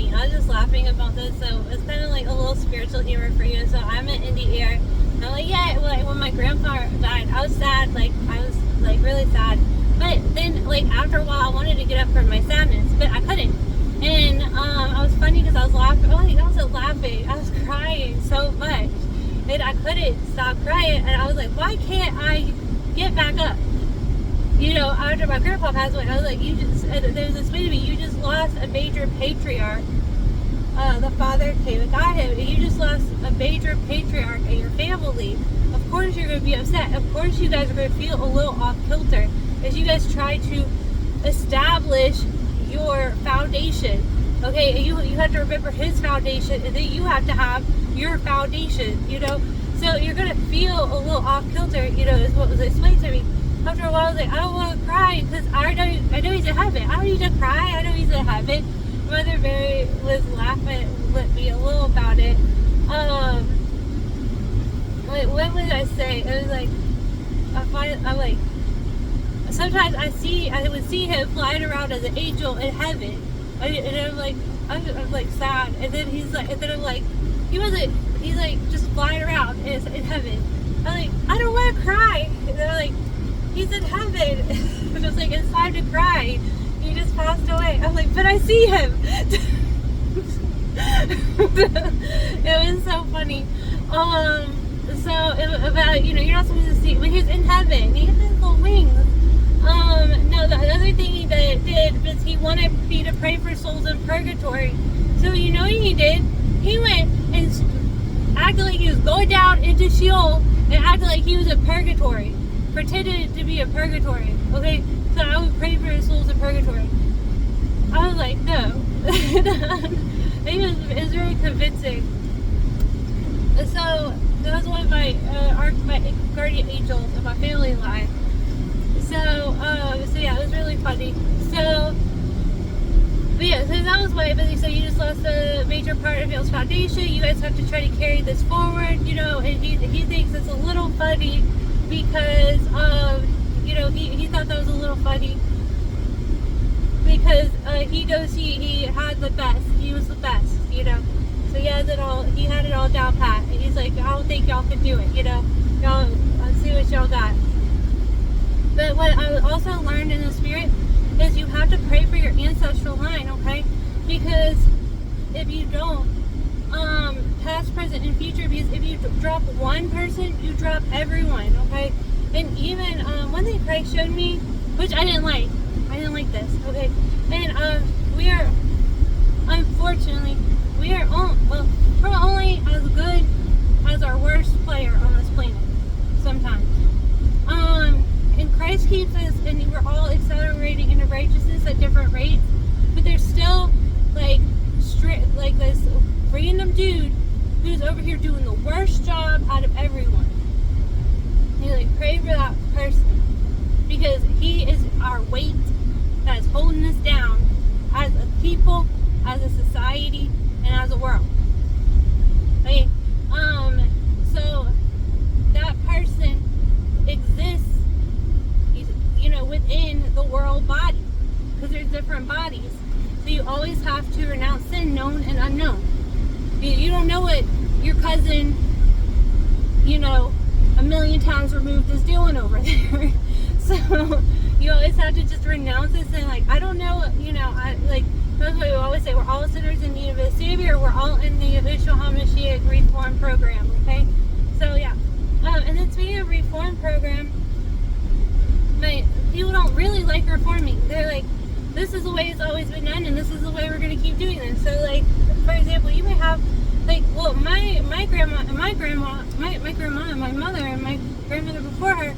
funny. I was just laughing about this, so it's kind of like a little spiritual humor for you. So I'm in Indiana. I'm like, yeah, like when my grandpa died, I was sad. Like I was like really sad. But then like after a while, I wanted to get up from my sadness, but I couldn't. And I was funny because I was laughing. Oh, I wasn't laughing. I was crying so much, and I couldn't stop crying. And I was like, why can't I get back up? You know, after my grandpa passed away, I was like, there's this way to me, you just lost a major patriarch. The father came and got him, and you just lost a major patriarch in your family. Of course you're going to be upset. Of course you guys are going to feel a little off kilter as you guys try to establish your foundation. Okay, and you have to remember his foundation, and then you have to have your foundation, you know. So you're going to feel a little off kilter, you know, is what was explained to me. After a while, I was like, I don't want to cry because I know he's in heaven. I don't need to cry. I know he's in heaven. Mother Mary was laughing with me a little about it. Wait, what would I say? It was like, I'm like, sometimes I would see him flying around as an angel in heaven, and I'm like sad. And then he's like, he's like just flying around in heaven. I'm like, I don't want to cry. And they're like, he's in heaven. And it's like, it's time to cry. He just passed away. I'm like, but I see him. It was so funny. About, you know, you're not supposed to see, but he's in heaven. He has his little wings. No, the other thing he did was he wanted me to pray for souls in purgatory. So you know what he did? He went and acted like he was going down into Sheol and acted like he was in purgatory. Pretended to be a purgatory, okay? So I would pray for his souls in purgatory. I was like, no. It was very convincing. So that was one of my guardian angels of my family line. So yeah, it was really funny. So that was why. But so you just lost a major part of y'all's foundation. You guys have to try to carry this forward, you know. And he thinks it's a little funny because you know, he thought that was a little funny because he knows he had the best. He was the best, you know. So he had it all down pat. And he's like, I don't think y'all can do it, you know. Y'all, let's see what y'all got. But what I also learned in the spirit is you have to pray for your ancestral line, okay? Because if you don't, past, present, and future, because if you drop one person, you drop everyone, okay? And even one thing Christ showed me, which I didn't like this, okay? And unfortunately, we're only as good as our worst player on this planet, sometimes. And Christ keeps us, and we're all accelerating into righteousness at different rates, but there's still like this random dude who's over here doing the worst job out of everyone. You like pray for that person because he is our weight that is holding us down as a people, as a society, and as a world. Okay? So that person exists, you know, within the world body because there's different bodies. So you always have to renounce sin, known and unknown. You don't know what your cousin, you know, a million times removed is doing over there. So you always have to just renounce this and like, I don't know, you know, that's what we always say, we're all sinners in need of a Savior, we're all in the Yeshua HaMashiach Reform program, okay? So yeah. And then speaking of Reform program, people don't really like reforming. They're like, this is the way it's always been done and this is the way we're going to keep doing this. So like, for example, you may have like, well, my grandma and my mother and my grandmother before her,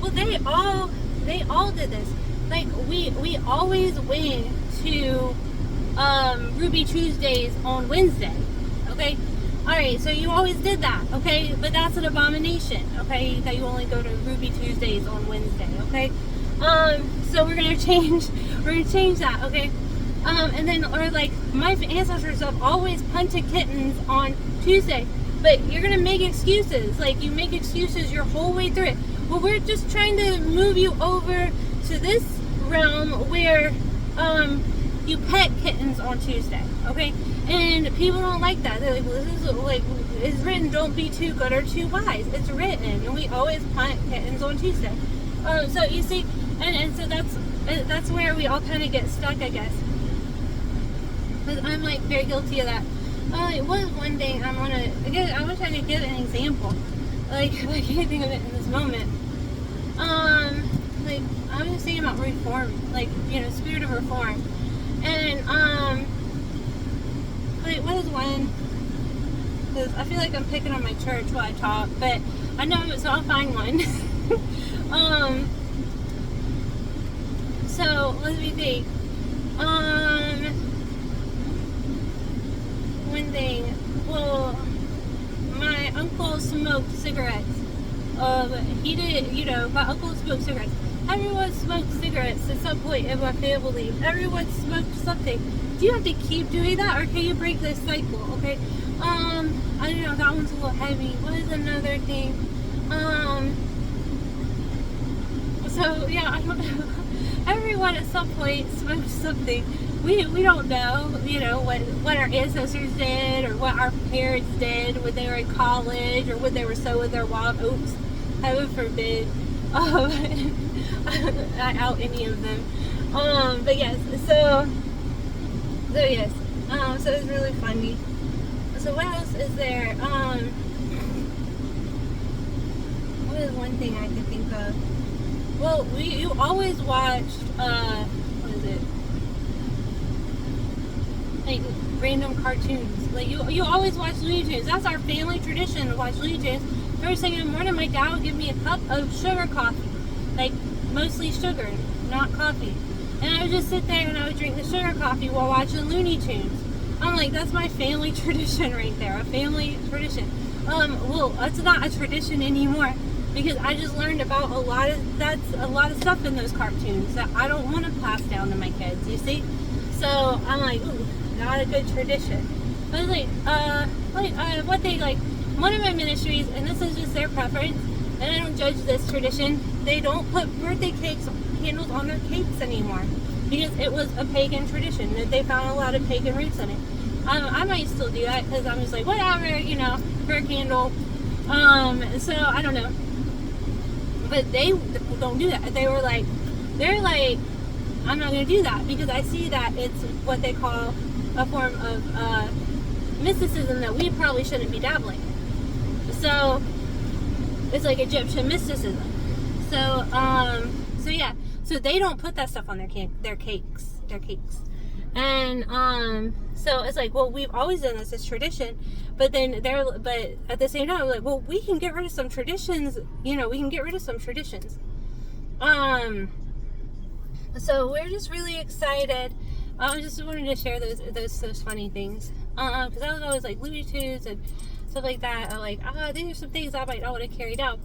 well, they all did this. Like we always went to Ruby Tuesdays on Wednesday. Okay, all right. So you always did that. Okay, but that's an abomination. Okay, that you only go to Ruby Tuesdays on Wednesday. Okay, so we're gonna change that. Okay. And then, or like, my ancestors have always punted kittens on Tuesday, but you're gonna make excuses. Like, you make excuses your whole way through it. Well, we're just trying to move you over to this realm where you pet kittens on Tuesday, okay? And people don't like that. They're like, well, this is like, it's written, don't be too good or too wise. It's written, and we always pet kittens on Tuesday. So you see, and so that's where we all kind of get stuck, I guess. Because I'm like very guilty of that. It was one thing I was trying to give an example. Like, I can't think of it in this moment. Like, I was just thinking about reform, like, spirit of reform. And, like, what is one? Because I feel like I'm picking on my church while I talk, but I know it, so I'll find one. So, let me think. One thing, well, my uncle smoked cigarettes. He did, my uncle smoked cigarettes. Everyone smoked cigarettes at some point in my family. Everyone smoked something. Do you have to keep doing that, or can you break this cycle? Okay. I don't know. That one's a little heavy. What is another thing? So yeah, I don't know. Everyone at some point smoked something. We don't know, what our ancestors did, or what our parents did when they were in college, or when they were sowing their wild oats. Heaven forbid. I out any of them. But yes, so yes. So it's really funny. So what else is there? What is one thing I can think of? Well, you always watched, what is it? Like, random cartoons. Like, you always watch Looney Tunes. That's our family tradition to watch Looney Tunes. First thing in the morning, my dad would give me a cup of sugar coffee. Like, mostly sugar, not coffee. And I would just sit there and I would drink the sugar coffee while watching Looney Tunes. I'm like, that's my family tradition right there. A family tradition. Well, it's not a tradition anymore, because I just learned about a lot of stuff in those cartoons that I don't want to pass down to my kids, you see? So I'm like, ooh, not a good tradition. But one thing, like, one of my ministries, and this is just their preference, and I don't judge this tradition, they don't put birthday candles on their cakes anymore, because it was a pagan tradition, and they found a lot of pagan roots in it. I might still do that, because I'm just like, whatever, for a candle. So I don't know. But they don't do that. They're like, I'm not going to do that, because I see that it's what they call a form of mysticism that we probably shouldn't be dabbling. So it's like Egyptian mysticism. So yeah. So they don't put that stuff on their cakes. And so it's like, well, we've always done this as tradition, but at the same time, like, well, we can get rid of some traditions. So we're just really excited. I just wanted to share those funny things, because I was always like Looney Tunes and stuff like that. I'm like, these are some things I might not want to carry out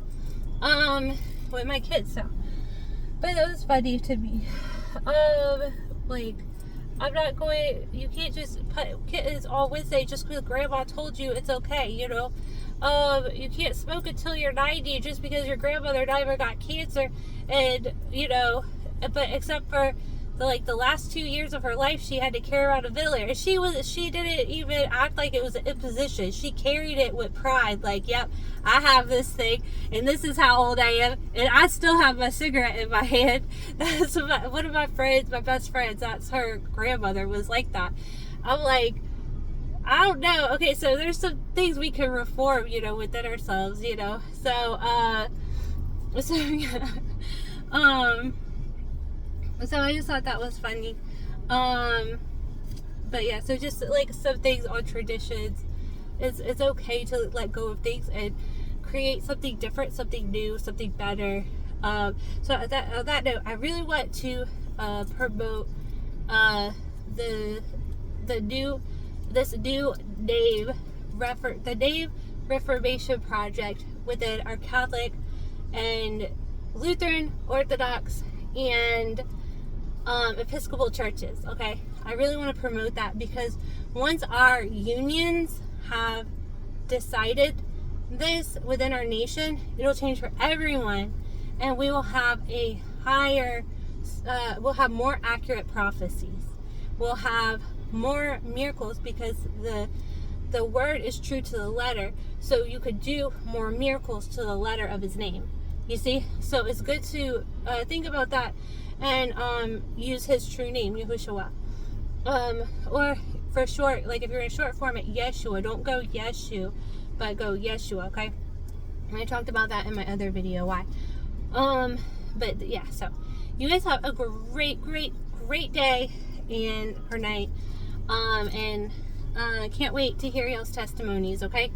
with my kids. So, but it was funny to me. Like, I'm not going. You can't just put kittens on Wednesday just because Grandma told you it's okay. You can't smoke until you're 90 just because your grandmother never got cancer, and but except for the last 2 years of her life, she had to carry around a ventilator. She didn't even act like it was an imposition. She carried it with pride. Like, yep, I have this thing, and this is how old I am, and I still have my cigarette in my hand. That's one of my friends, my best friends. That's her grandmother was like that. I'm like, I don't know. Okay, so there's some things we can reform, within ourselves, So, yeah. So I just thought that was funny. But yeah, so just like some things on traditions, it's okay to let go of things and create something different, something new, something better. So on that note, I really want to promote the new name Reformation project within our Catholic and Lutheran, Orthodox, and Episcopal churches. Okay, I really want to promote that, because once our unions have decided this within our nation, it'll change for everyone, and we will have we'll have more accurate prophecies. will have more miracles because the word is true to the letter. So you could do more miracles to the letter of his name. You see? So it's good to think about that and use his true name, Yahushua. Or for short, like if you're in short format, Yeshua. Don't go Yeshu, but go Yeshua, okay? And I talked about that in my other video, why. But yeah, so you guys have a great day or night. And can't wait to hear y'all's testimonies, okay?